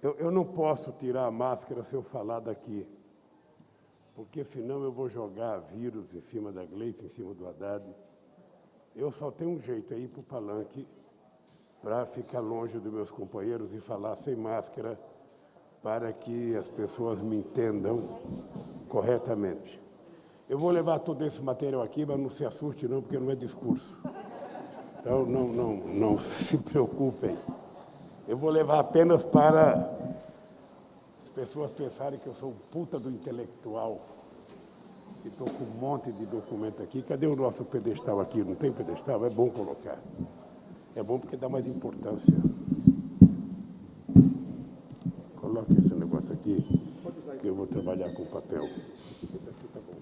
Eu não posso tirar a máscara se eu falar daqui, porque senão eu vou jogar vírus em cima da Gleice, em cima do Haddad. Eu só tenho um jeito, é ir para o palanque para ficar longe dos meus companheiros e falar sem máscara para que as pessoas me entendam corretamente. Eu vou levar todo esse material aqui, mas não se assuste não, porque não é discurso. Então, não se preocupem. Eu vou levar apenas para as pessoas pensarem que eu sou um puta do intelectual, que estou com um monte de documento aqui. Cadê o nosso pedestal aqui? Não tem pedestal? É bom colocar. É bom porque dá mais importância. Coloque esse negócio aqui, que eu vou trabalhar com papel. Aqui tá bom.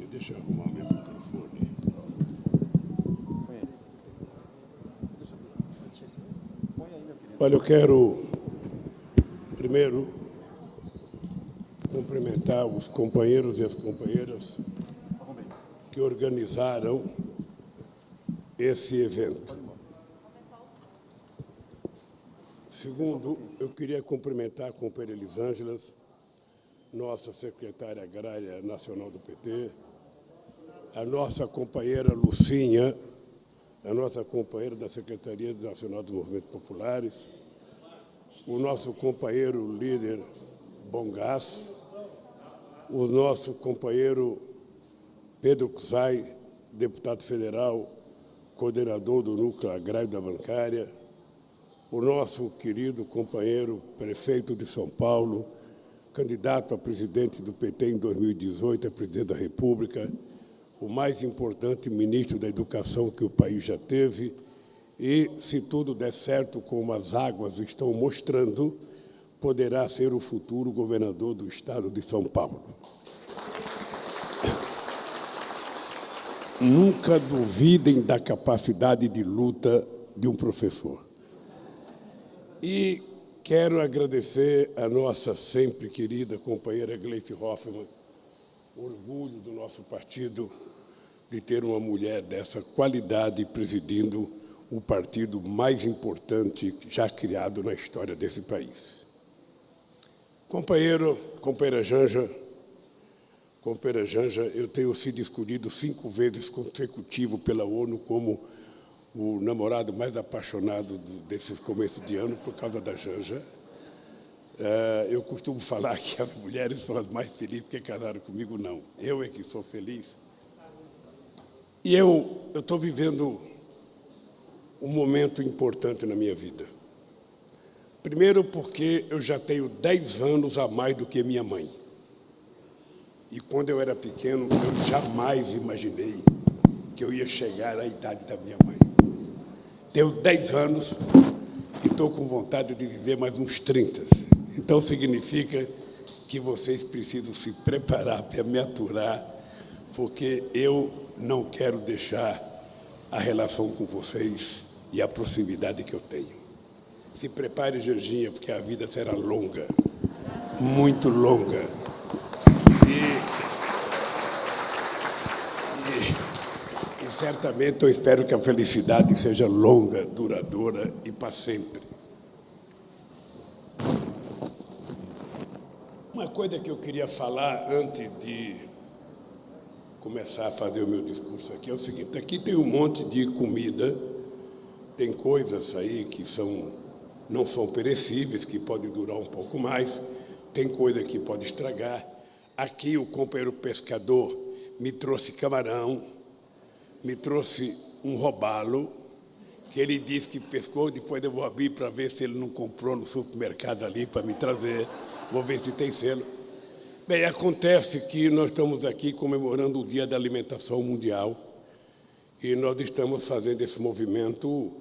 Deixa eu arrumar meu microfone. Olha, eu quero, primeiro, cumprimentar os companheiros e as companheiras que organizaram esse evento. Segundo, eu queria cumprimentar a companheira Elisângela, nossa secretária agrária nacional do PT, a nossa companheira Lucinha, a nossa companheira da Secretaria Nacional dos Movimentos Populares, o nosso companheiro líder Bongás, o nosso companheiro Pedro Cusai, deputado federal, coordenador do Núcleo Agrário da Bancária, o nosso querido companheiro prefeito de São Paulo, candidato a presidente do PT em 2018, a presidente da República, o mais importante ministro da Educação que o país já teve e, se tudo der certo, como as águas estão mostrando, poderá ser o futuro governador do estado de São Paulo. Nunca duvidem da capacidade de luta de um professor. E quero agradecer a nossa sempre querida companheira Gleice Hoffmann, orgulho do nosso partido de ter uma mulher dessa qualidade presidindo o partido mais importante já criado na história desse país. Companheira Janja, eu tenho sido escolhido 5 vezes consecutivo pela ONU como o namorado mais apaixonado desses começos de ano por causa da Janja. Eu costumo falar que as mulheres são as mais felizes porque casaram comigo, não. Eu é que sou feliz. E eu estou vivendo um momento importante na minha vida. Primeiro porque eu já tenho 10 anos a mais do que minha mãe. E quando eu era pequeno, eu jamais imaginei que eu ia chegar à idade da minha mãe. Tenho 10 anos e estou com vontade de viver mais uns 30. Então, significa que vocês precisam se preparar para me aturar, porque eu não quero deixar a relação com vocês e a proximidade que eu tenho. Se prepare, Janjinha, porque a vida será longa, muito longa. E certamente eu espero que a felicidade seja longa, duradoura e para sempre. Uma coisa que eu queria falar antes de começar a fazer o meu discurso aqui é o seguinte: aqui tem um monte de comida, tem coisas aí que não são perecíveis, que podem durar um pouco mais, tem coisa que pode estragar. Aqui o companheiro pescador me trouxe camarão, me trouxe um robalo, que ele disse que pescou, depois eu vou abrir para ver se ele não comprou no supermercado ali para me trazer. Vou ver se tem selo. Bem, acontece que nós estamos aqui comemorando o Dia da Alimentação Mundial e nós estamos fazendo esse movimento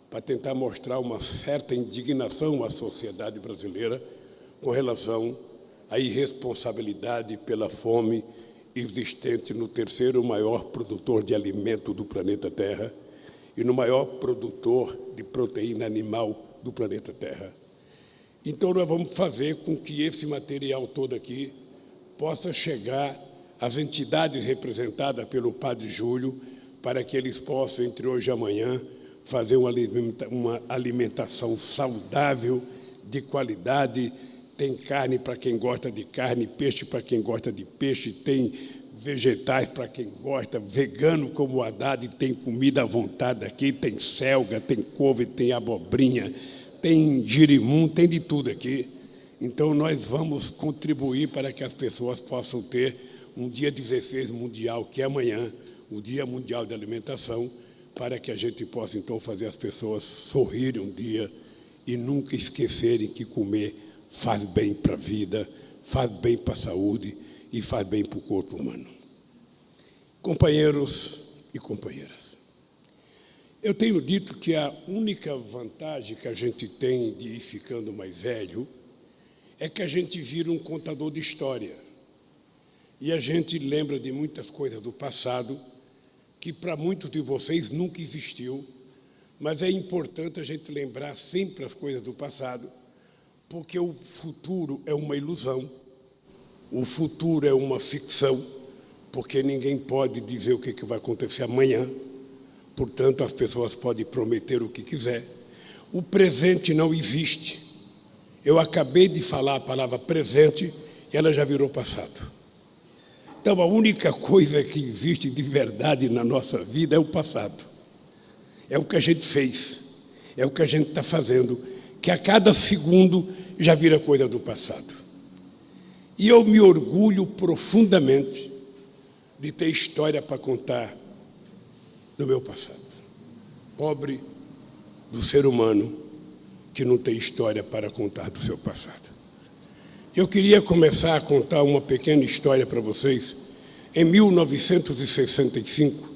para tentar mostrar uma certa indignação à sociedade brasileira com relação à irresponsabilidade pela fome existente no terceiro maior produtor de alimento do planeta Terra e no maior produtor de proteína animal do planeta Terra. Então, nós vamos fazer com que esse material todo aqui possa chegar às entidades representadas pelo Padre Júlio, para que eles possam, entre hoje e amanhã, fazer uma alimentação saudável, de qualidade. Tem carne para quem gosta de carne, peixe para quem gosta de peixe, tem vegetais para quem gosta, vegano como o Haddad, tem comida à vontade aqui, tem selga, tem couve, tem abobrinha, tem girimum, tem de tudo aqui. Então, nós vamos contribuir para que as pessoas possam ter um dia 16 mundial, que é amanhã, o Dia Mundial da Alimentação, para que a gente possa, então, fazer as pessoas sorrirem um dia e nunca esquecerem que comer faz bem para a vida, faz bem para a saúde e faz bem para o corpo humano. Companheiros e companheiras, eu tenho dito que a única vantagem que a gente tem de ir ficando mais velho é que a gente vira um contador de história. E a gente lembra de muitas coisas do passado que para muitos de vocês nunca existiu, mas é importante a gente lembrar sempre as coisas do passado, porque o futuro é uma ilusão, o futuro é uma ficção, porque ninguém pode dizer o que vai acontecer amanhã, portanto, as pessoas podem prometer o que quiser. O presente não existe. Eu acabei de falar a palavra presente e ela já virou passado. Então, a única coisa que existe de verdade na nossa vida é o passado. É o que a gente fez, é o que a gente está fazendo, que a cada segundo já vira coisa do passado. E eu me orgulho profundamente de ter história para contar do meu passado. Pobre do ser humano que não tem história para contar do seu passado. Eu queria começar a contar uma pequena história para vocês. Em 1965,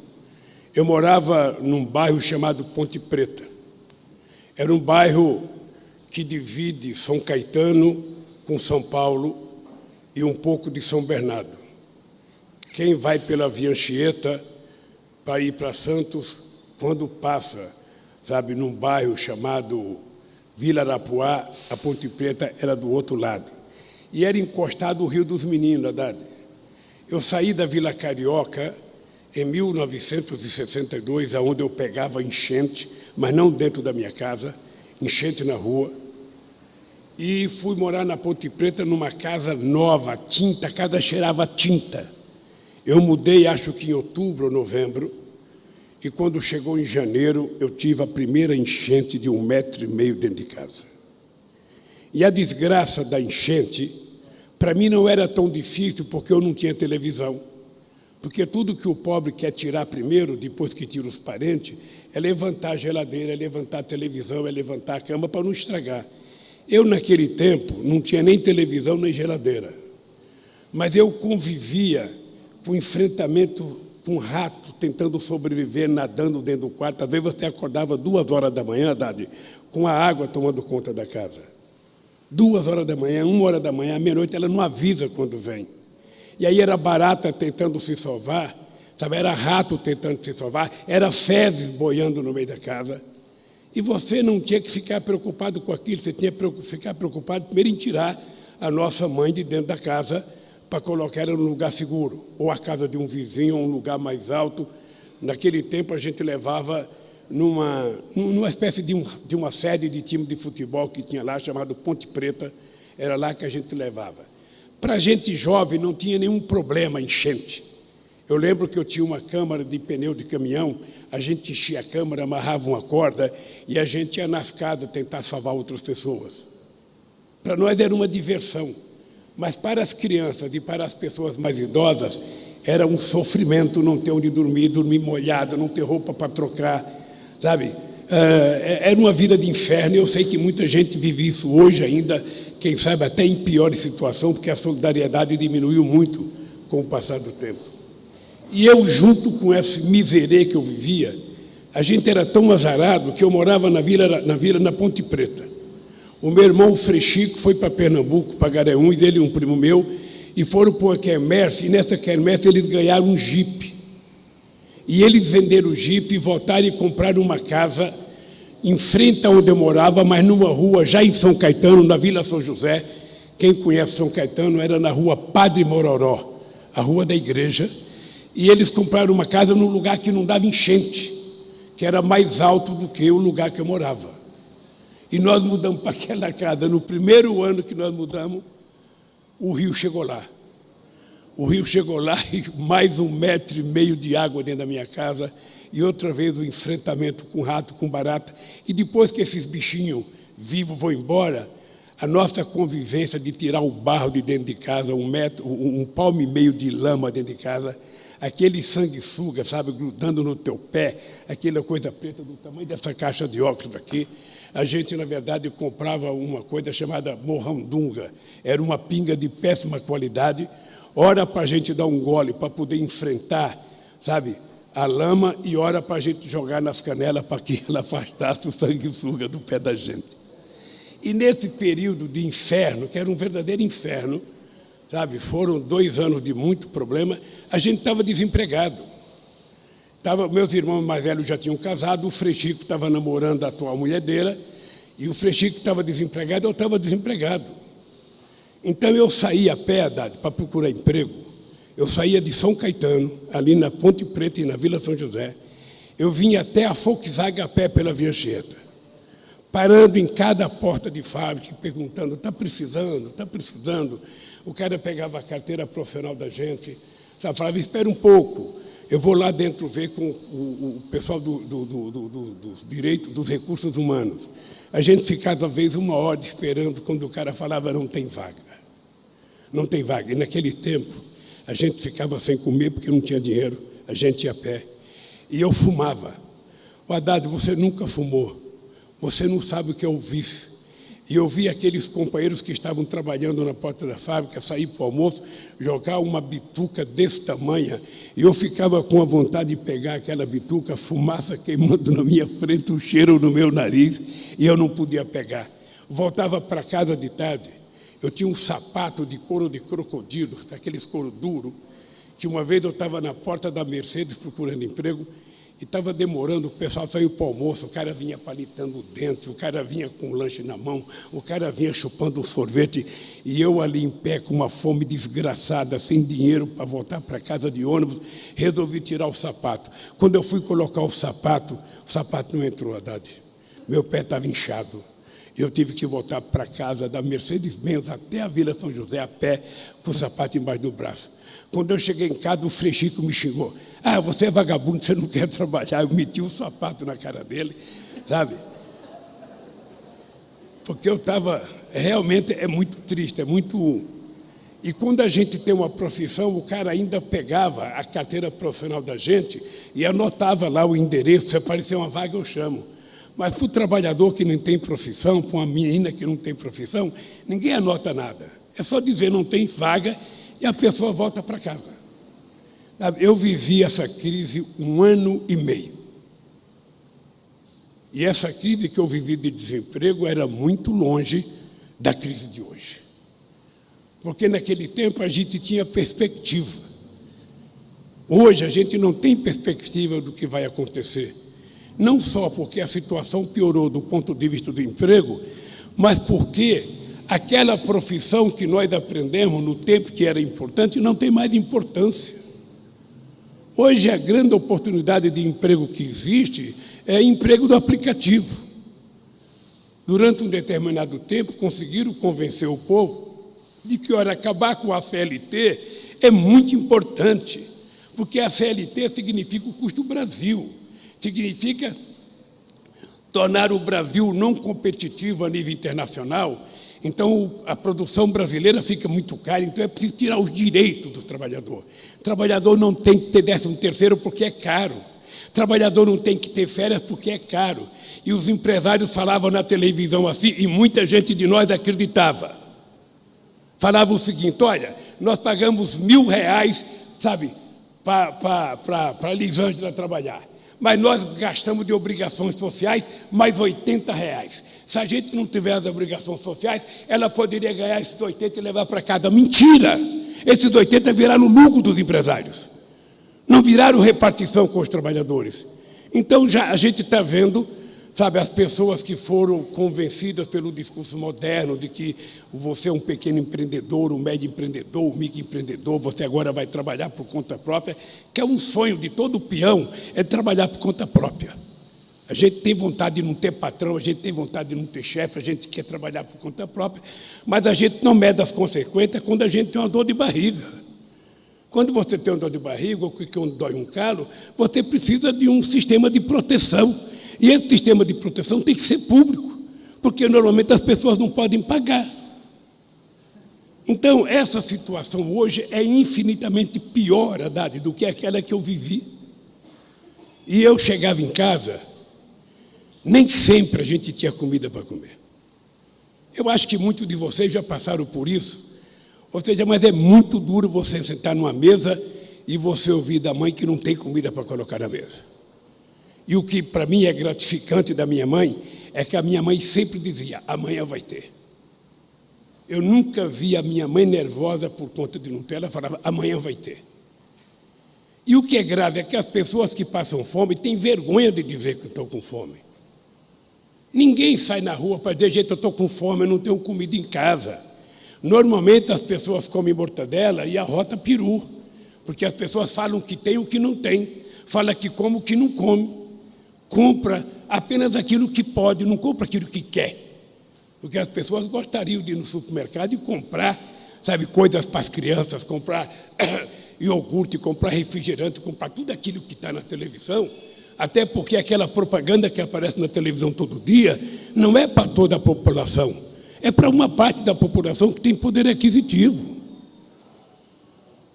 eu morava num bairro chamado Ponte Preta. Era um bairro que divide São Caetano com São Paulo e um pouco de São Bernardo. Quem vai pela Via Anchieta para ir para Santos, quando passa, sabe, num bairro chamado Vila Arapuá, a Ponte Preta era do outro lado. E era encostado o Rio dos Meninos, Haddad. Eu saí da Vila Carioca em 1962, onde eu pegava enchente, mas não dentro da minha casa, enchente na rua, e fui morar na Ponte Preta numa casa nova, tinta, a casa cheirava tinta. Eu mudei, acho que em outubro ou novembro, e quando chegou em janeiro, eu tive a primeira enchente de 1,5 metro dentro de casa. E a desgraça da enchente, para mim não era tão difícil, porque eu não tinha televisão. Porque tudo que o pobre quer tirar primeiro, depois que tira os parentes, é levantar a geladeira, é levantar a televisão, é levantar a cama para não estragar. Eu, naquele tempo, não tinha nem televisão nem geladeira. Mas eu convivia com enfrentamento com rato, tentando sobreviver, nadando dentro do quarto. Às vezes você acordava 2 horas da manhã, Haddad, com a água tomando conta da casa. 2 horas da manhã, 1 hora da manhã, meia-noite, ela não avisa quando vem. E aí era barata tentando se salvar, sabe? Era rato tentando se salvar, era fezes boiando no meio da casa. E você não tinha que ficar preocupado com aquilo, você tinha que ficar preocupado primeiro em tirar a nossa mãe de dentro da casa para colocar ela num lugar seguro, ou a casa de um vizinho, ou um lugar mais alto. Naquele tempo a gente levava numa espécie de uma sede de time de futebol que tinha lá, chamado Ponte Preta, era lá que a gente levava. Para a gente jovem não tinha nenhum problema enchente. Eu lembro que eu tinha uma câmara de pneu de caminhão, a gente enchia a câmara, amarrava uma corda e a gente ia nas casas tentar salvar outras pessoas. Para nós era uma diversão, mas para as crianças e para as pessoas mais idosas era um sofrimento não ter onde dormir, dormir molhado, não ter roupa para trocar, sabe? Era uma vida de inferno. Eu sei que muita gente vive isso hoje ainda, quem sabe até em pior situação, porque a solidariedade diminuiu muito com o passar do tempo. E eu, junto com esse miserê que eu vivia, a gente era tão azarado que eu morava na Ponte Preta. O meu irmão, o Frechico, foi para Pernambuco, para Garanhuns, ele e um primo meu, e foram para uma quermesse, e nessa quermesse eles ganharam um jipe. E eles venderam o jipe e voltaram e compraram uma casa em frente a onde eu morava, mas numa rua já em São Caetano, na Vila São José. Quem conhece São Caetano, era na rua Padre Mororó, a rua da igreja, e eles compraram uma casa num lugar que não dava enchente, que era mais alto do que o lugar que eu morava. E nós mudamos para aquela casa. No primeiro ano que nós mudamos, o rio chegou lá. O rio chegou lá e mais 1,5 metro de água dentro da minha casa, e outra vez o enfrentamento com rato, com barata. E depois que esses bichinhos vivos vão embora, a nossa convivência de tirar o barro de dentro de casa, 1,5 palmo de lama dentro de casa, aquele sanguessuga, sabe, grudando no teu pé, aquela coisa preta do tamanho dessa caixa de óculos aqui. A gente, na verdade, comprava uma coisa chamada morrandunga. Era uma pinga de péssima qualidade, ora para a gente dar um gole, para poder enfrentar, sabe, a lama, e ora para a gente jogar nas canelas para que ela afastasse o sanguessuga do pé da gente. E nesse período de inferno, que era um verdadeiro inferno, sabe, foram 2 anos de muito problema, a gente estava desempregado. Meus irmãos mais velhos já tinham casado, o Frei Chico estava namorando a atual mulher dele, e o Frei Chico estava desempregado, eu estava desempregado. Então eu saía a pé, Haddad, para procurar emprego. Eu saía de São Caetano, ali na Ponte Preta e na Vila São José. Eu vinha até a Volkswagen a pé pela Via Anchieta, parando em cada porta de fábrica, perguntando, está precisando, está precisando. O cara pegava a carteira profissional da gente, sabe, falava, espera um pouco, eu vou lá dentro ver com o pessoal dos direitos, dos recursos humanos. A gente ficava, às vezes, 1 hora esperando, quando o cara falava, não tem vaga. Não tem vaga. E, naquele tempo, a gente ficava sem comer, porque não tinha dinheiro, a gente ia a pé. E eu fumava. O Haddad, você nunca fumou. Você não sabe o que é o vício. E eu vi aqueles companheiros que estavam trabalhando na porta da fábrica sair para o almoço, jogar uma bituca desse tamanho, e eu ficava com a vontade de pegar aquela bituca, a fumaça queimando na minha frente, o cheiro no meu nariz, e eu não podia pegar. Voltava para casa de tarde, eu tinha um sapato de couro de crocodilo, aqueles couro duro, que uma vez eu estava na porta da Mercedes procurando emprego, e estava demorando, o pessoal saiu para o almoço, o cara vinha palitando o dente, o cara vinha com o lanche na mão, o cara vinha chupando um sorvete, e eu ali em pé com uma fome desgraçada, sem dinheiro para voltar para casa de ônibus, resolvi tirar o sapato. Quando eu fui colocar o sapato não entrou, Haddad. Meu pé estava inchado. Eu tive que voltar para casa da Mercedes-Benz até a Vila São José a pé, com o sapato embaixo do braço. Quando eu cheguei em casa, o Frei Chico me xingou. Ah, você é vagabundo, você não quer trabalhar. Eu meti um sapato na cara dele, sabe? Porque eu estava... Realmente é muito triste, é muito... E quando a gente tem uma profissão, o cara ainda pegava a carteira profissional da gente e anotava lá o endereço, se aparecer uma vaga, eu chamo. Mas para o trabalhador que não tem profissão, para uma menina que não tem profissão, ninguém anota nada. É só dizer não tem vaga e a pessoa volta para casa. Eu vivi essa crise 1 ano e meio. E essa crise que eu vivi de desemprego era muito longe da crise de hoje. Porque naquele tempo a gente tinha perspectiva. Hoje a gente não tem perspectiva do que vai acontecer. Não só porque a situação piorou do ponto de vista do emprego, mas porque aquela profissão que nós aprendemos no tempo que era importante não tem mais importância. Hoje, a grande oportunidade de emprego que existe é emprego do aplicativo. Durante um determinado tempo, conseguiram convencer o povo de que, ora, acabar com a CLT é muito importante, porque a CLT significa o custo Brasil, significa tornar o Brasil não competitivo a nível internacional. Então, a produção brasileira fica muito cara, então é preciso tirar os direitos do trabalhador. O trabalhador não tem que ter 13º porque é caro. O trabalhador não tem que ter férias porque é caro. E os empresários falavam na televisão assim, e muita gente de nós acreditava. Falavam o seguinte, olha, nós pagamos R$1.000, sabe, para a Lisângela trabalhar. Mas nós gastamos de obrigações sociais mais R$80. Se a gente não tiver as obrigações sociais, ela poderia ganhar esses 80 e levar para casa. Mentira! Esses 80 viraram lucro dos empresários. Não viraram repartição com os trabalhadores. Então, já a gente está vendo, sabe, as pessoas que foram convencidas pelo discurso moderno de que você é um pequeno empreendedor, um médio empreendedor, um microempreendedor, você agora vai trabalhar por conta própria, que é um sonho de todo peão, é trabalhar por conta própria. A gente tem vontade de não ter patrão, a gente tem vontade de não ter chefe, a gente quer trabalhar por conta própria, mas a gente não mede as consequências quando a gente tem uma dor de barriga. Quando você tem uma dor de barriga ou que dói um calo, você precisa de um sistema de proteção. E esse sistema de proteção tem que ser público, porque normalmente as pessoas não podem pagar. Então, essa situação hoje é infinitamente pior, Haddad, do que aquela que eu vivi. E eu chegava em casa, nem sempre a gente tinha comida para comer. Eu acho que muitos de vocês já passaram por isso. Ou seja, mas é muito duro você sentar numa mesa e você ouvir da mãe que não tem comida para colocar na mesa. E o que para mim é gratificante da minha mãe é que a minha mãe sempre dizia, amanhã vai ter. Eu nunca vi a minha mãe nervosa por conta de não ter, ela falava, amanhã vai ter. E o que é grave é que as pessoas que passam fome têm vergonha de dizer que estão com fome. Ninguém sai na rua para dizer, gente, eu estou com fome, eu não tenho comida em casa. Normalmente as pessoas comem mortadela e arrota peru, porque as pessoas falam que tem o que não tem, fala que come o que não come, compra apenas aquilo que pode, não compra aquilo que quer. Porque as pessoas gostariam de ir no supermercado e comprar, sabe, coisas para as crianças, comprar iogurte, comprar refrigerante, comprar tudo aquilo que está na televisão, até porque aquela propaganda que aparece na televisão todo dia não é para toda a população. É para uma parte da população que tem poder aquisitivo.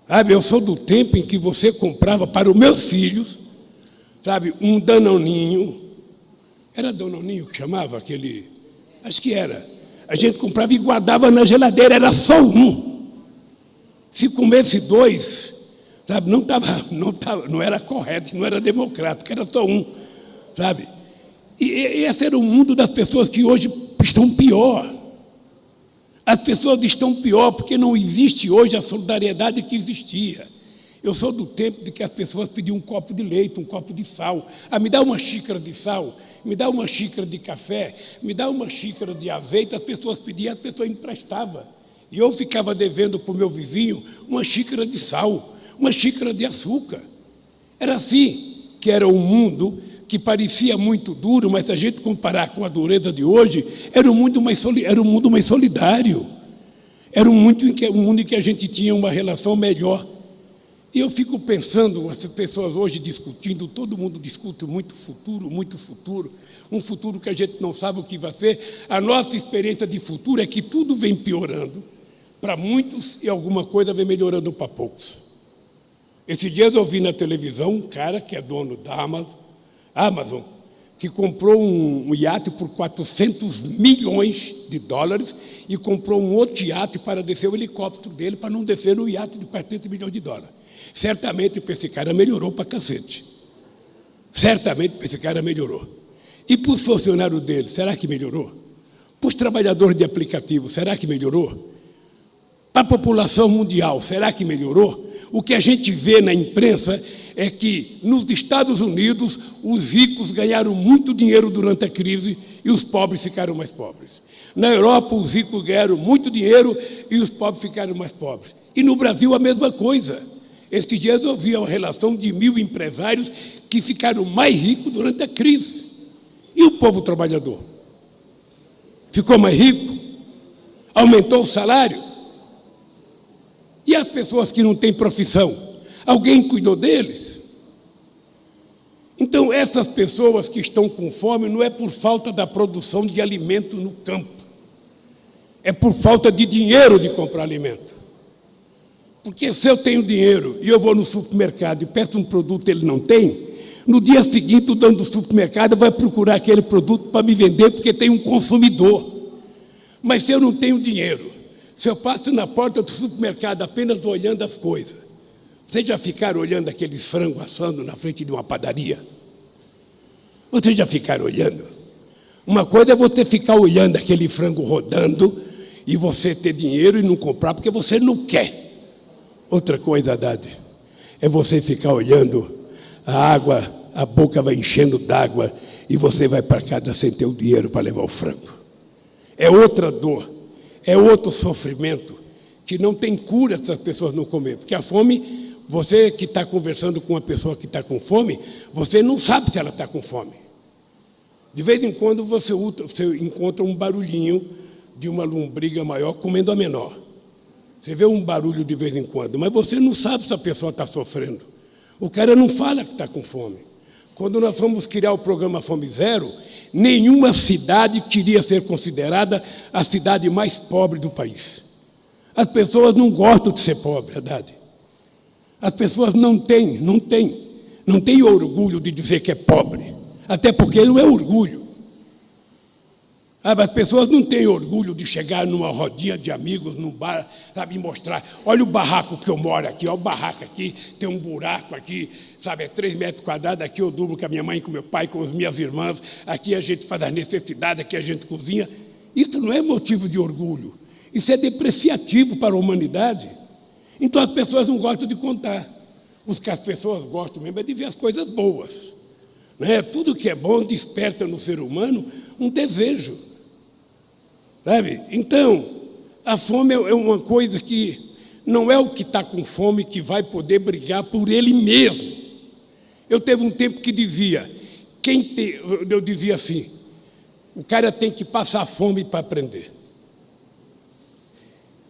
Sabe, eu sou do tempo em que você comprava para os meus filhos, sabe, um Danoninho. Era Danoninho que chamava aquele? Acho que era. A gente comprava e guardava na geladeira, era só um. Se comesse dois, sabe, não era correto, não era democrático, era só um, sabe? E esse era o mundo das pessoas que hoje estão pior. As pessoas estão pior porque não existe hoje a solidariedade que existia. Eu sou do tempo de que as pessoas pediam um copo de leite, um copo de sal. Ah, me dá uma xícara de sal, me dá uma xícara de café, me dá uma xícara de azeite. As pessoas pediam, as pessoas emprestavam. E eu ficava devendo para o meu vizinho uma xícara de sal, uma xícara de açúcar. Era assim que era o mundo, que parecia muito duro, mas se a gente comparar com a dureza de hoje, era um mundo mais solidário. Era um mundo em que a gente tinha uma relação melhor. E eu fico pensando, as pessoas hoje discutindo, todo mundo discute muito futuro, um futuro que a gente não sabe o que vai ser. A nossa experiência de futuro é que tudo vem piorando para muitos e alguma coisa vem melhorando para poucos. Esses dias eu vi na televisão um cara que é dono da Amazon, que comprou um iate por 400 milhões de dólares e comprou um outro iate para descer o helicóptero dele, para não descer no iate de 400 milhões de dólares. Certamente para esse cara melhorou para cacete. Certamente para esse cara melhorou. E para os funcionários dele, será que melhorou? Para os trabalhadores de aplicativo, será que melhorou? Para a população mundial, será que melhorou? O que a gente vê na imprensa é que, nos Estados Unidos, os ricos ganharam muito dinheiro durante a crise e os pobres ficaram mais pobres. Na Europa, os ricos ganharam muito dinheiro e os pobres ficaram mais pobres. E no Brasil, a mesma coisa. Estes dias eu vi a relação de 1.000 empresários que ficaram mais ricos durante a crise. E o povo trabalhador? Ficou mais rico? Aumentou o salário? E as pessoas que não têm profissão? Alguém cuidou deles? Então, essas pessoas que estão com fome não é por falta da produção de alimento no campo. É por falta de dinheiro de comprar alimento. Porque se eu tenho dinheiro e eu vou no supermercado e peço um produto que ele não tem, no dia seguinte o dono do supermercado vai procurar aquele produto para me vender porque tem um consumidor. Mas se eu não tenho dinheiro, se eu passo na porta do supermercado apenas olhando as coisas, vocês já ficaram olhando aqueles frangos assando na frente de uma padaria? Vocês já ficaram olhando? Uma coisa é você ficar olhando aquele frango rodando e você ter dinheiro e não comprar porque você não quer. Outra coisa, Haddad, é você ficar olhando a água, a boca vai enchendo d'água e você vai para casa sem ter o dinheiro para levar o frango. É outra dor, é outro sofrimento que não tem cura se as pessoas não comerem. Porque a fome, você que está conversando com uma pessoa que está com fome, você não sabe se ela está com fome. De vez em quando você encontra um barulhinho de uma lombriga maior comendo a menor. Você vê um barulho de vez em quando, mas você não sabe se a pessoa está sofrendo. O cara não fala que está com fome. Quando nós fomos criar o programa Fome Zero, nenhuma cidade queria ser considerada a cidade mais pobre do país. As pessoas não gostam de ser pobre, verdade. As pessoas não têm orgulho de dizer que é pobre, até porque não é orgulho. As pessoas não têm orgulho de chegar numa rodinha de amigos, num bar, sabe, e mostrar, olha o barraco que eu moro aqui, olha o barraco aqui, tem um buraco aqui, sabe, é 3 metros quadrados, aqui eu durmo com a minha mãe, com meu pai, com as minhas irmãs, aqui a gente faz as necessidades, aqui a gente cozinha. Isso não é motivo de orgulho, isso é depreciativo para a humanidade. Então as pessoas não gostam de contar. O que as pessoas gostam mesmo é de ver as coisas boas. Né? Tudo que é bom desperta no ser humano um desejo. Sabe? Então, a fome é uma coisa que não é o que está com fome que vai poder brigar por ele mesmo. Eu teve um tempo que dizia, eu dizia assim, o cara tem que passar fome para aprender.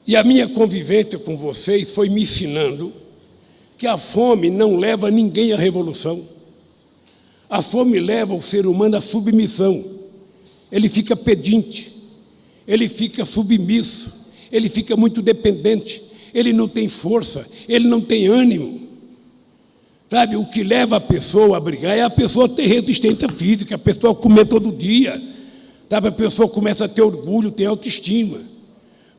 E a minha convivência com vocês foi me ensinando que a fome não leva ninguém à revolução. A fome leva o ser humano à submissão. Ele fica pedinte. Ele fica submisso, ele fica muito dependente, ele não tem força, ele não tem ânimo. Sabe, o que leva a pessoa a brigar é a pessoa ter resistência física, a pessoa comer todo dia, sabe, a pessoa começa a ter orgulho, ter autoestima.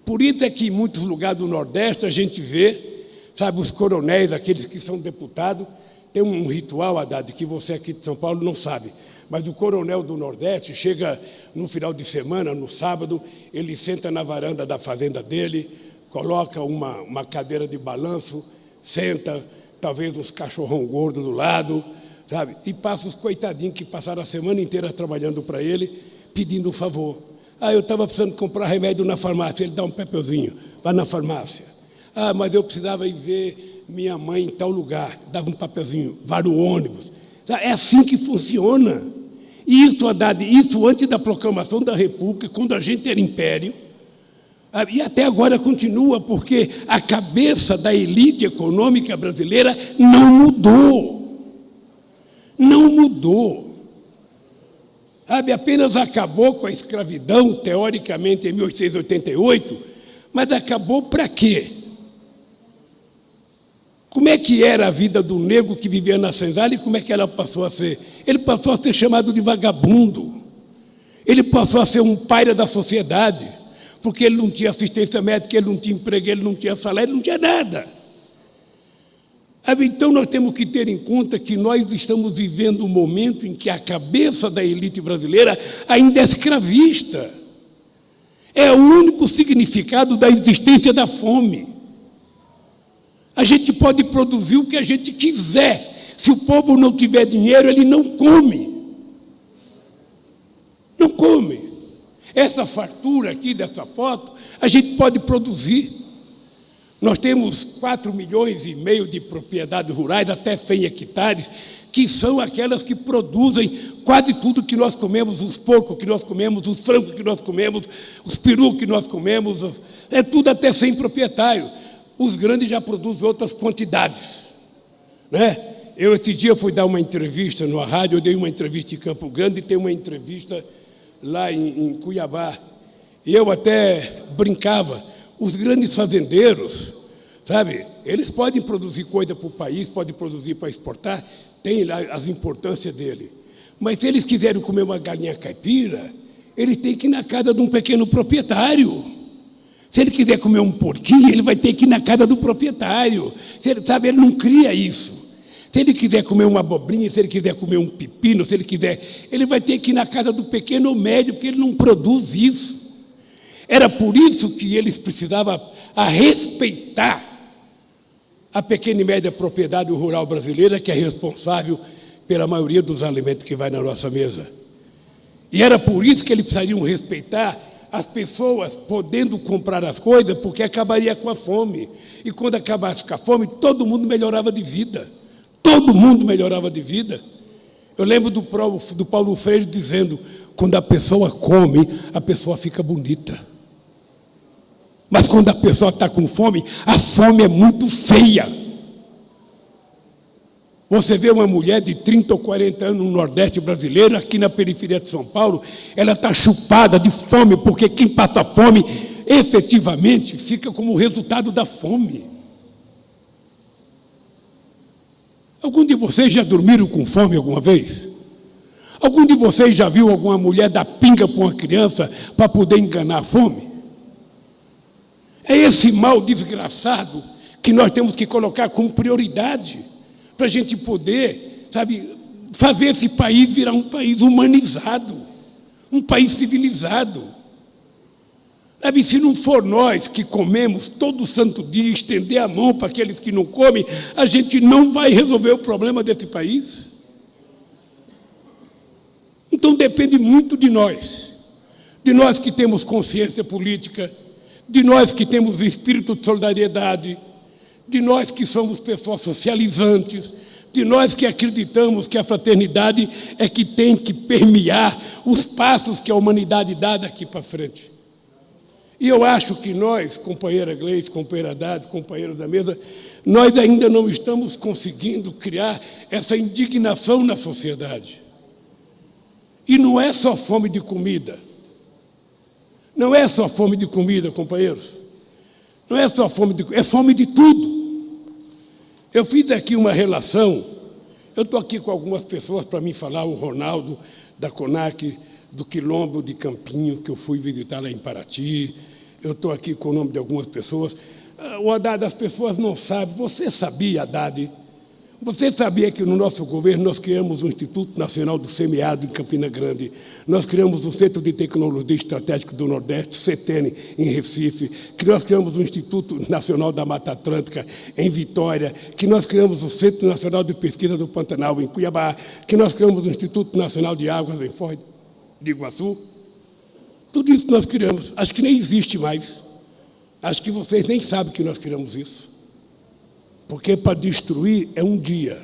Por isso é que em muitos lugares do Nordeste a gente vê, sabe, os coronéis, aqueles que são deputados, tem um ritual, Haddad, que você aqui de São Paulo não sabe. Mas o coronel do Nordeste chega no final de semana, no sábado, ele senta na varanda da fazenda dele, coloca uma cadeira de balanço, senta, talvez uns cachorrão gordo do lado, sabe? E passa os coitadinhos que passaram a semana inteira trabalhando para ele, pedindo um favor. Eu estava precisando comprar remédio na farmácia, ele dá um papelzinho, vai na farmácia. Mas eu precisava ir ver minha mãe em tal lugar, dava um papelzinho, vai no ônibus. É assim que funciona. Isso, Haddad, isso antes da proclamação da República, quando a gente era império, e até agora continua, porque a cabeça da elite econômica brasileira não mudou. Não mudou. Apenas acabou com a escravidão, teoricamente, em 1888, mas acabou para quê? Como é que era a vida do negro que vivia na senzala e como é que ela passou a ser? Ele passou a ser chamado de vagabundo. Ele passou a ser um paria da sociedade, porque ele não tinha assistência médica, ele não tinha emprego, ele não tinha salário, ele não tinha nada. Então nós temos que ter em conta que nós estamos vivendo um momento em que a cabeça da elite brasileira ainda é escravista. É o único significado da existência da fome. A gente pode produzir o que a gente quiser. Se o povo não tiver dinheiro, ele não come. Não come. Essa fartura aqui dessa foto, a gente pode produzir. Nós temos 4,5 milhões de propriedades rurais, até 100 hectares, que são aquelas que produzem quase tudo que nós comemos, os porcos que nós comemos, os frangos que nós comemos, os perus que nós comemos, é tudo até 100 proprietários. Os grandes já produzem outras quantidades. Né? Esse dia fui dar uma entrevista na rádio, eu dei uma entrevista em Campo Grande e tem uma entrevista lá em Cuiabá. E eu até brincava, os grandes fazendeiros, sabe, eles podem produzir coisa para o país, podem produzir para exportar, tem lá as importâncias dele. Mas se eles quiserem comer uma galinha caipira, eles têm que ir na casa de um pequeno proprietário. Se ele quiser comer um porquinho, ele vai ter que ir na casa do proprietário. Ele não cria isso. Se ele quiser comer uma abobrinha, se ele quiser comer um pepino, se ele quiser, ele vai ter que ir na casa do pequeno ou médio, porque ele não produz isso. Era por isso que eles precisavam respeitar a pequena e média propriedade rural brasileira, que é responsável pela maioria dos alimentos que vai na nossa mesa. E era por isso que eles precisariam respeitar as pessoas podendo comprar as coisas, porque acabaria com a fome. E quando acabasse com a fome, todo mundo melhorava de vida. Todo mundo melhorava de vida. Eu lembro do Paulo Freire dizendo, quando a pessoa come, a pessoa fica bonita. Mas quando a pessoa está com fome, a fome é muito feia. Você vê uma mulher de 30 ou 40 anos no Nordeste brasileiro, aqui na periferia de São Paulo, ela está chupada de fome, porque quem passa fome, efetivamente, fica como resultado da fome. Algum de vocês já dormiram com fome alguma vez? Algum de vocês já viu alguma mulher dar pinga para uma criança para poder enganar a fome? É esse mal desgraçado que nós temos que colocar como prioridade, para a gente poder, sabe, fazer esse país virar um país humanizado, um país civilizado. Sabe, se não for nós que comemos todo santo dia, estender a mão para aqueles que não comem, a gente não vai resolver o problema desse país. Então depende muito de nós que temos consciência política, de nós que temos espírito de solidariedade, de nós que somos pessoas socializantes, de nós que acreditamos que a fraternidade é que tem que permear os passos que a humanidade dá daqui para frente. E eu acho que nós, companheira Gleice, companheira Haddad, companheiros da mesa, nós ainda não estamos conseguindo criar essa indignação na sociedade. E não é só fome de comida. Não é só fome de comida, companheiros. Não é só fome de comida, é fome de tudo. Eu fiz aqui uma relação, eu estou aqui com algumas pessoas para me falar, o Ronaldo, da CONAC, do Quilombo de Campinho, que eu fui visitar lá em Paraty, eu estou aqui com o nome de algumas pessoas. O Haddad, as pessoas não sabem, você sabia, Haddad? Você sabia que no nosso governo nós criamos o Instituto Nacional do Semiárido em Campina Grande, nós criamos o Centro de Tecnologia Estratégica do Nordeste, CETENE, em Recife, que nós criamos o Instituto Nacional da Mata Atlântica, em Vitória, que nós criamos o Centro Nacional de Pesquisa do Pantanal, em Cuiabá, que nós criamos o Instituto Nacional de Águas, em Foz de Iguaçu. Tudo isso nós criamos. Acho que nem existe mais. Acho que vocês nem sabem que nós criamos isso. Porque para destruir é um dia,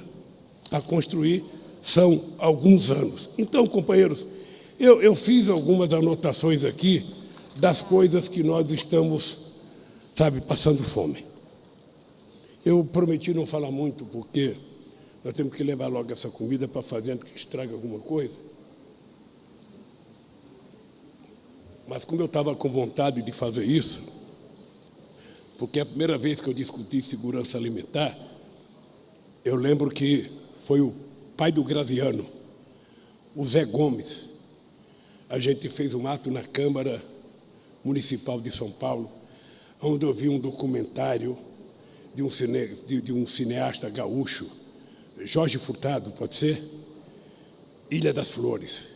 para construir são alguns anos. Então, companheiros, eu fiz algumas anotações aqui das coisas que nós estamos, sabe, passando fome. Eu prometi não falar muito, porque nós temos que levar logo essa comida para a fazenda que estraga alguma coisa. Mas como eu estava com vontade de fazer isso, porque a primeira vez que eu discuti segurança alimentar, eu lembro que foi o pai do Graziano, o Zé Gomes. A gente fez um ato na Câmara Municipal de São Paulo, onde eu vi um documentário de um cineasta gaúcho, Jorge Furtado, pode ser? Ilha das Flores.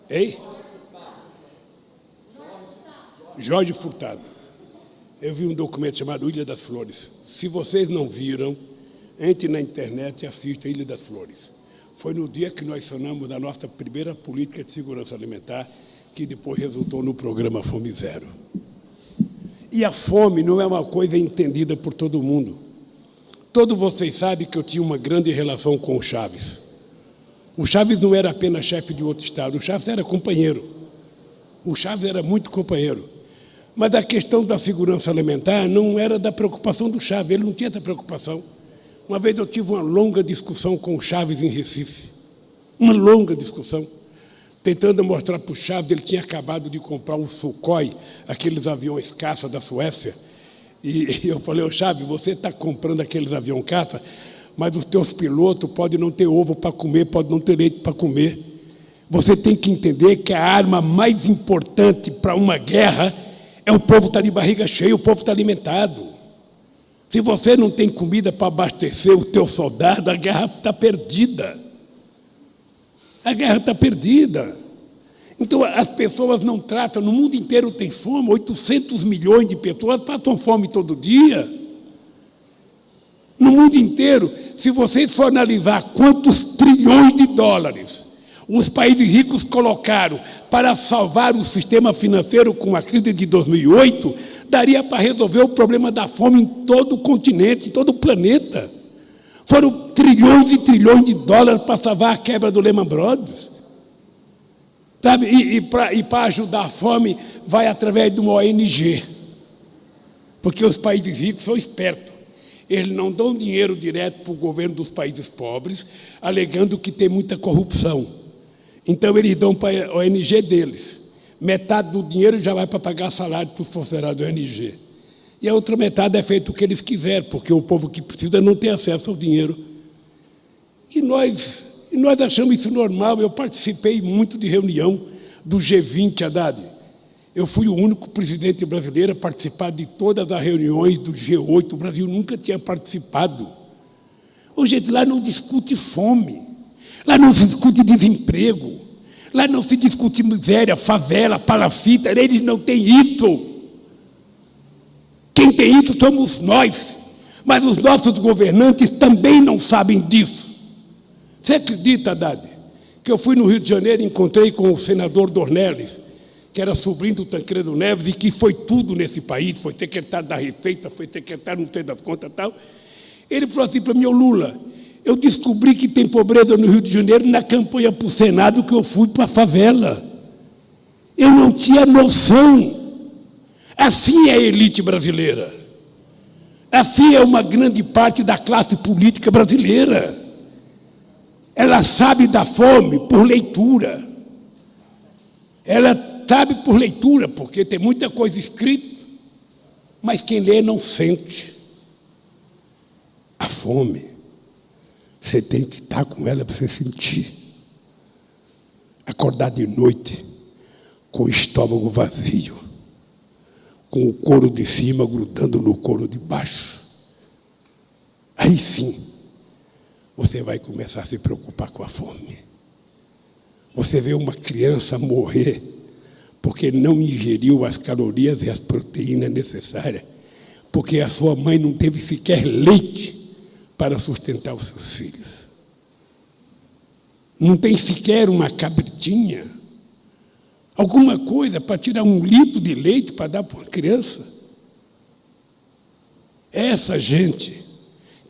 Hein? Jorge Furtado. Eu vi um documento chamado Ilha das Flores. Se vocês não viram, entre na internet e assista Ilha das Flores. Foi no dia que nós sanamos a nossa primeira política de segurança alimentar, que depois resultou no programa Fome Zero. E a fome não é uma coisa entendida por todo mundo. Todos vocês sabem que eu tinha uma grande relação com o Chaves. O Chaves não era apenas chefe de outro estado, o Chaves era companheiro. O Chaves era muito companheiro. Mas a questão da segurança alimentar não era da preocupação do Chaves, ele não tinha essa preocupação. Uma vez eu tive uma longa discussão com o Chaves em Recife, uma longa discussão, tentando mostrar para o Chaves, ele tinha acabado de comprar um Sukhoi, aqueles aviões caça da Suécia, e eu falei, ô Chaves, você está comprando aqueles aviões caça, mas os teus pilotos podem não ter ovo para comer, podem não ter leite para comer. Você tem que entender que a arma mais importante para uma guerra é o povo estar de barriga cheia, o povo está alimentado. Se você não tem comida para abastecer o teu soldado, a guerra está perdida. A guerra está perdida. Então, as pessoas não tratam, no mundo inteiro tem fome, 800 milhões de pessoas passam fome todo dia. No mundo inteiro, se vocês for analisar quantos trilhões de dólares os países ricos colocaram para salvar o sistema financeiro com a crise de 2008, daria para resolver o problema da fome em todo o continente, em todo o planeta. Foram trilhões e trilhões de dólares para salvar a quebra do Lehman Brothers. Sabe? E para ajudar a fome, vai através de uma ONG. Porque os países ricos são espertos. Eles não dão dinheiro direto para o governo dos países pobres, alegando que tem muita corrupção. Então, eles dão para a ONG deles. Metade do dinheiro já vai para pagar salário para os funcionários da ONG. E a outra metade é feito o que eles quiserem, porque o povo que precisa não tem acesso ao dinheiro. E nós achamos isso normal. Eu participei muito de reunião do G20, Haddad. Eu fui o único presidente brasileiro a participar de todas as reuniões do G8. O Brasil nunca tinha participado. Hoje, lá não discute fome. Lá não se discute desemprego, lá não se discute miséria, favela, palafita, eles não têm isso. Quem tem isso somos nós, mas os nossos governantes também não sabem disso. Você acredita, Haddad, que eu fui no Rio de Janeiro e encontrei com o senador Dornelles, que era sobrinho do Tancredo Neves e que foi tudo nesse país, foi secretário da Receita, foi secretário não sei das contas e tal. Ele falou assim para mim: ô Lula, eu descobri que tem pobreza no Rio de Janeiro na campanha para o Senado que eu fui para a favela. Eu não tinha noção. Assim é a elite brasileira. Assim é uma grande parte da classe política brasileira. Ela sabe da fome por leitura. Ela sabe por leitura, porque tem muita coisa escrita, mas quem lê não sente. A fome, você tem que estar com ela para você sentir. Acordar de noite com o estômago vazio, com o couro de cima grudando no couro de baixo. Aí sim, você vai começar a se preocupar com a fome. Você vê uma criança morrer porque não ingeriu as calorias e as proteínas necessárias, porque a sua mãe não teve sequer leite para sustentar os seus filhos. Não tem sequer uma cabritinha, alguma coisa para tirar 1 litro de leite para dar para uma criança. É essa gente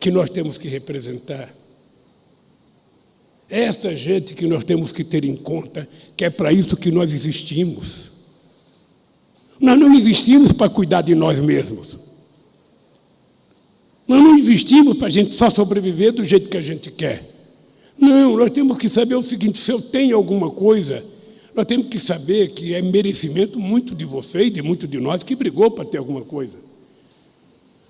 que nós temos que representar. É essa gente que nós temos que ter em conta, que é para isso que nós existimos. Nós não existimos para cuidar de nós mesmos. Nós não existimos para a gente só sobreviver do jeito que a gente quer. Não, nós temos que saber o seguinte: se eu tenho alguma coisa, nós temos que saber que é merecimento muito de você e de muito de nós que brigou para ter alguma coisa.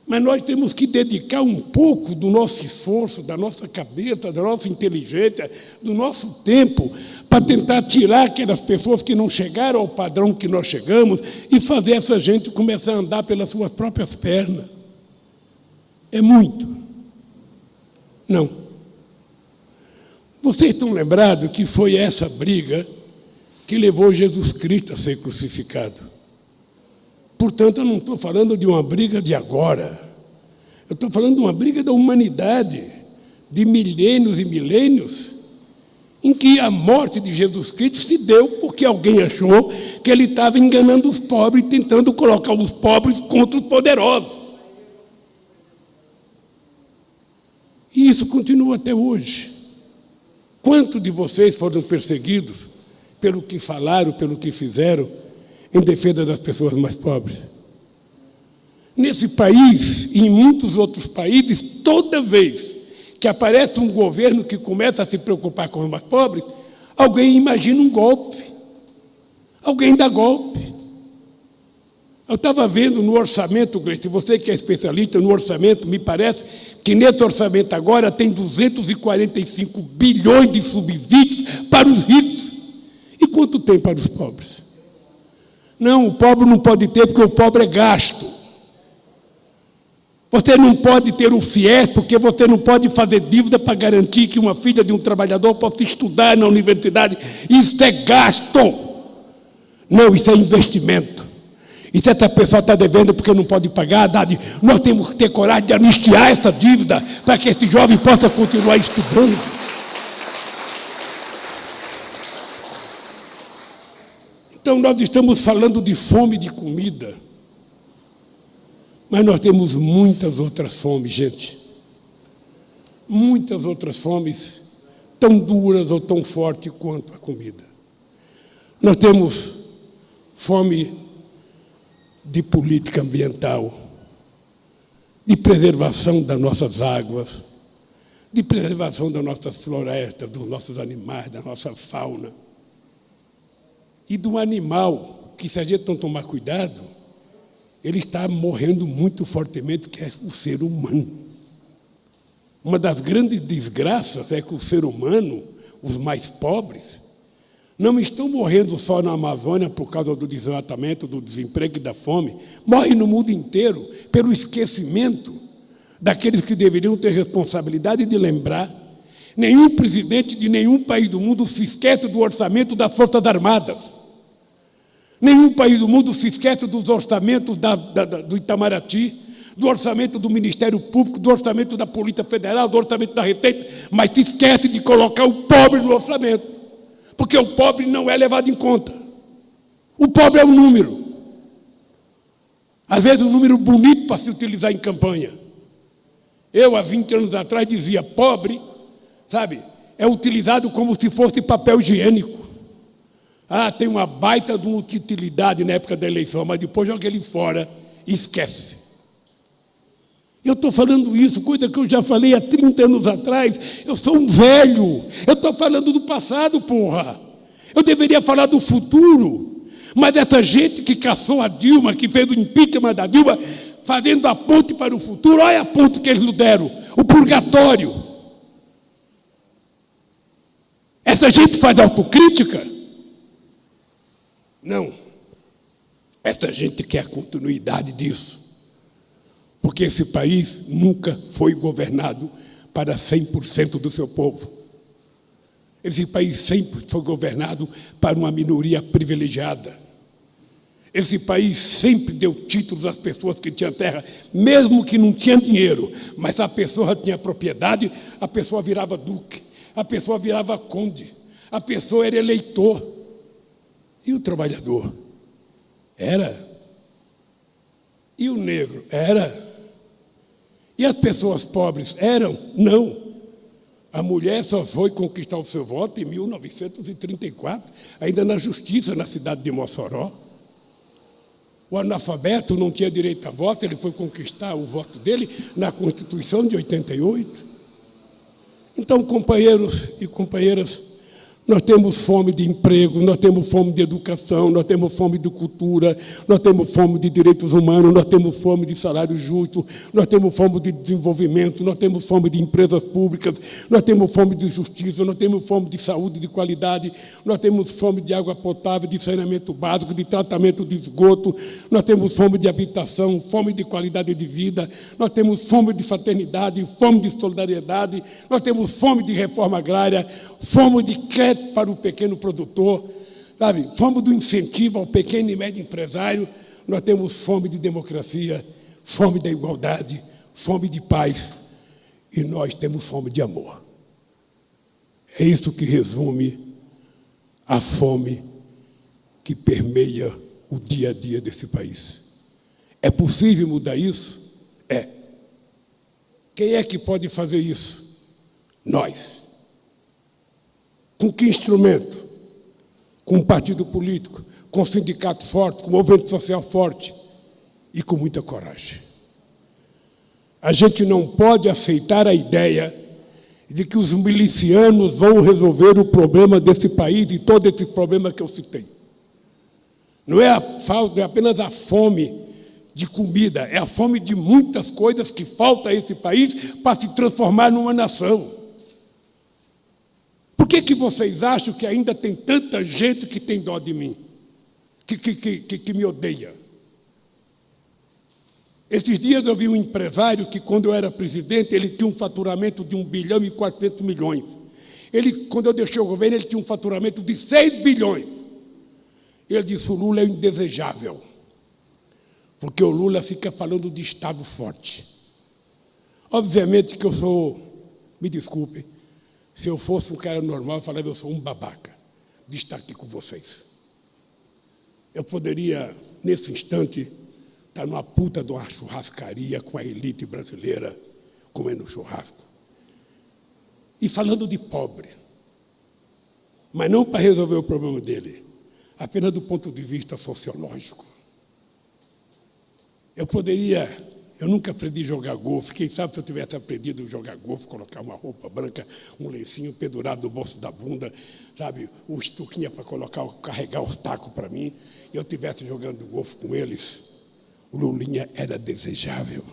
Mas nós temos que dedicar um pouco do nosso esforço, da nossa cabeça, da nossa inteligência, do nosso tempo, para tentar tirar aquelas pessoas que não chegaram ao padrão que nós chegamos e fazer essa gente começar a andar pelas suas próprias pernas. É muito? Não. Vocês estão lembrados que foi essa briga que levou Jesus Cristo a ser crucificado. Portanto, eu não estou falando de uma briga de agora. Eu estou falando de uma briga da humanidade, de milênios e milênios, em que a morte de Jesus Cristo se deu porque alguém achou que ele estava enganando os pobres, tentando colocar os pobres contra os poderosos. E isso continua até hoje. Quantos de vocês foram perseguidos pelo que falaram, pelo que fizeram, em defesa das pessoas mais pobres? Nesse país e em muitos outros países, toda vez que aparece um governo que começa a se preocupar com os mais pobres, alguém imagina um golpe. Alguém dá golpe. Eu estava vendo no orçamento, Gleice, você que é especialista no orçamento, me parece que nesse orçamento agora tem 245 bilhões de subsídios para os ricos. E quanto tem para os pobres? Não, o pobre não pode ter, porque o pobre é gasto. Você não pode ter o FIES, porque você não pode fazer dívida para garantir que uma filha de um trabalhador possa estudar na universidade. Isso é gasto. Não, isso é investimento. E se essa pessoa está devendo porque não pode pagar, nós temos que ter coragem de anistiar essa dívida para que esse jovem possa continuar estudando. Então, nós estamos falando de fome de comida, mas nós temos muitas outras fomes, gente. Muitas outras fomes, tão duras ou tão fortes quanto a comida. Nós temos fome de política ambiental, de preservação das nossas águas, de preservação das nossas florestas, dos nossos animais, da nossa fauna. E do animal, que se a gente não tomar cuidado, ele está morrendo muito fortemente, que é o ser humano. Uma das grandes desgraças é que o ser humano, os mais pobres, não estão morrendo só na Amazônia por causa do desmatamento, do desemprego e da fome, morrem no mundo inteiro pelo esquecimento daqueles que deveriam ter responsabilidade de lembrar. Nenhum presidente de nenhum país do mundo se esquece do orçamento das Forças Armadas. Nenhum país do mundo se esquece dos orçamentos do Itamaraty, do orçamento do Ministério Público, do orçamento da Polícia Federal, do orçamento da Receita, mas se esquece de colocar o pobre no orçamento, porque o pobre não é levado em conta. O pobre é um número. Às vezes, um número bonito para se utilizar em campanha. Eu, há 20 anos atrás, dizia, pobre, sabe, é utilizado como se fosse papel higiênico. Tem uma baita de uma utilidade na época da eleição, mas depois joga ele fora e esquece. Eu estou falando isso, coisa que eu já falei há 30 anos atrás. Eu sou um velho. Eu estou falando do passado, porra. Eu deveria falar do futuro. Mas essa gente que caçou a Dilma, que fez o impeachment da Dilma, fazendo a ponte para o futuro, olha a ponte que eles nos deram, o purgatório. Essa gente faz autocrítica? Não. Essa gente quer a continuidade disso. Porque esse país nunca foi governado para 100% do seu povo. Esse país sempre foi governado para uma minoria privilegiada. Esse país sempre deu títulos às pessoas que tinham terra, mesmo que não tinham dinheiro. Mas a pessoa tinha propriedade, a pessoa virava duque, a pessoa virava conde, a pessoa era eleitor. E o trabalhador? Era. E o negro? Era. E as pessoas pobres eram? Não. A mulher só foi conquistar o seu voto em 1934, ainda na justiça, na cidade de Mossoró. O analfabeto não tinha direito a voto, ele foi conquistar o voto dele na Constituição de 88. Então, companheiros e companheiras, nós temos fome de emprego, nós temos fome de educação, nós temos fome de cultura, nós temos fome de direitos humanos, nós temos fome de salário justo, nós temos fome de desenvolvimento, nós temos fome de empresas públicas, nós temos fome de justiça, nós temos fome de saúde de qualidade, nós temos fome de água potável, de saneamento básico, de tratamento de esgoto, nós temos fome de habitação, fome de qualidade de vida, nós temos fome de fraternidade, fome de solidariedade, nós temos fome de reforma agrária, fome de crédito para o pequeno produtor, sabe? Fome do incentivo ao pequeno e médio empresário. Nós temos fome de democracia, fome da igualdade, fome de paz, e nós temos fome de amor. É isso que resume a fome que permeia o dia a dia desse país. É possível mudar isso? É. Quem é que pode fazer isso? Nós. Com que instrumento? Com um partido político, com um sindicato forte, com um movimento social forte e com muita coragem. A gente não pode aceitar a ideia de que os milicianos vão resolver o problema desse país e todo esse problema que eu citei. Não é apenas a fome de comida, é a fome de muitas coisas que falta a esse país para se transformar numa nação. Por que vocês acham que ainda tem tanta gente que tem dó de mim, que me odeia? Esses dias eu vi um empresário que, quando eu era presidente, ele tinha um faturamento de 1 bilhão e 400 milhões. Quando eu deixei o governo, ele tinha um faturamento de 6 bilhões. Ele disse, o Lula é indesejável. porque o Lula fica falando de Estado forte. Obviamente que eu sou, me desculpe, se eu fosse um cara normal, eu falaria que eu sou um babaca de estar aqui com vocês. Eu poderia, nesse instante, estar numa puta de uma churrascaria com a elite brasileira, comendo churrasco. E falando de pobre. Mas não para resolver o problema dele, apenas do ponto de vista sociológico. Eu nunca aprendi a jogar golfe. Quem sabe se eu tivesse aprendido a jogar golfe, colocar uma roupa branca, um lencinho pendurado no bolso da bunda, sabe, o estuquinha para carregar os tacos para mim, e eu estivesse jogando golfe com eles, o Lulinha era desejável.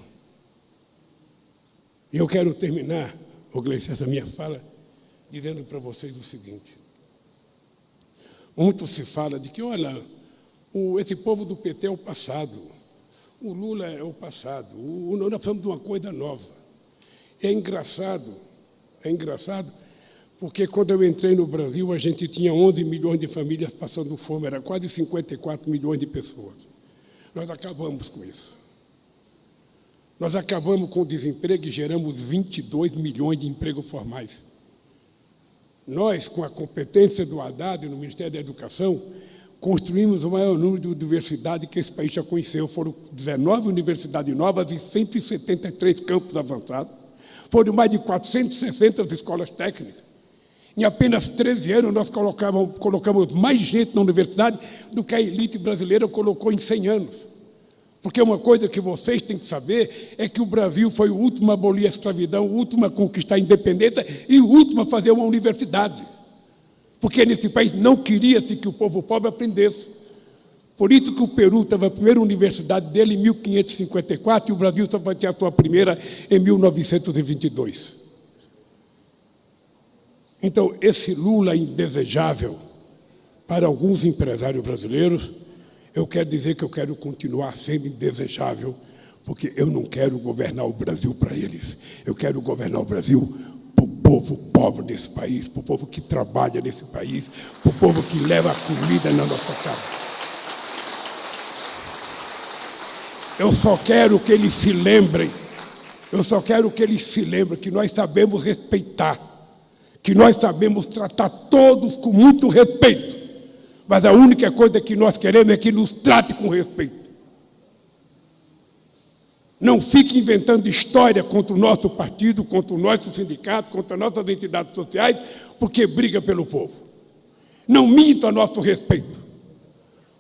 E eu quero terminar, Gleice, essa minha fala, dizendo para vocês o seguinte. Muito se fala de que, olha, esse povo do PT é o passado, o Lula é o passado, nós precisamos de uma coisa nova. É engraçado, porque quando eu entrei no Brasil, a gente tinha 11 milhões de famílias passando fome, era quase 54 milhões de pessoas. Nós acabamos com isso. Nós acabamos com o desemprego e geramos 22 milhões de empregos formais. Nós, com a competência do Haddad no Ministério da Educação, construímos o maior número de universidades que esse país já conheceu. Foram 19 universidades novas e 173 campos avançados. Foram mais de 460 escolas técnicas. Em apenas 13 anos, nós colocamos mais gente na universidade do que a elite brasileira colocou em 100 anos. Porque uma coisa que vocês têm que saber é que o Brasil foi o último a abolir a escravidão, o último a conquistar a independência e o último a fazer uma universidade. Porque nesse país não queria-se que o povo pobre aprendesse. Por isso que o Peru teve a primeira universidade dele em 1554 e o Brasil só vai ter a sua primeira em 1922. Então, esse Lula indesejável para alguns empresários brasileiros, eu quero dizer que eu quero continuar sendo indesejável, porque eu não quero governar o Brasil para eles. Eu quero governar o Brasil para o povo pobre desse país, para o povo que trabalha nesse país, para o povo que leva a comida na nossa casa. Eu só quero que eles se lembrem, que nós sabemos respeitar, que nós sabemos tratar todos com muito respeito, mas a única coisa que nós queremos é que nos trate com respeito. Não fique inventando história contra o nosso partido, contra o nosso sindicato, contra as nossas entidades sociais, porque briga pelo povo. Não minta a nosso respeito.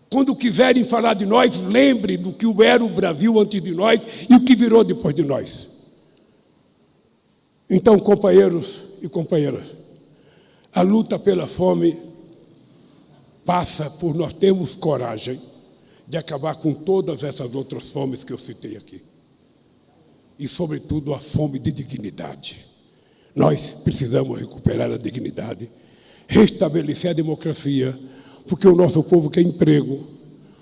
Quando quiserem falar de nós, lembre do que era o Brasil antes de nós e o que virou depois de nós. Então, companheiros e companheiras, a luta pela fome passa por nós termos coragem de acabar com todas essas outras fomes que eu citei aqui. E, sobretudo, a fome de dignidade. Nós precisamos recuperar a dignidade, restabelecer a democracia, porque o nosso povo quer emprego,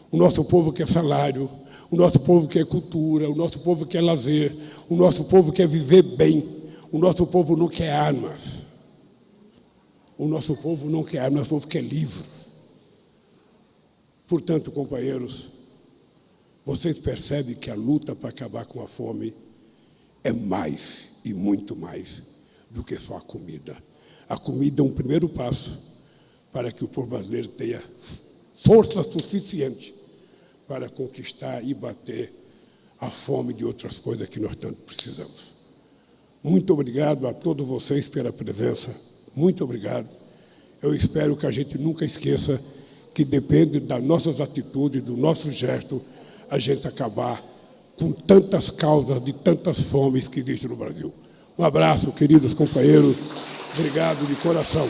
o nosso povo quer salário, o nosso povo quer cultura, o nosso povo quer lazer, o nosso povo quer viver bem, o nosso povo não quer armas. O nosso povo não quer armas, o nosso povo quer livro. Portanto, companheiros, vocês percebem que a luta para acabar com a fome é mais e muito mais do que só a comida. A comida é um primeiro passo para que o povo brasileiro tenha força suficiente para conquistar e bater a fome de outras coisas que nós tanto precisamos. Muito obrigado a todos vocês pela presença. Muito obrigado. Eu espero que a gente nunca esqueça que depende das nossas atitudes, do nosso gesto, a gente acabar com tantas causas de tantas fomes que existem no Brasil. Um abraço, queridos companheiros. Obrigado de coração.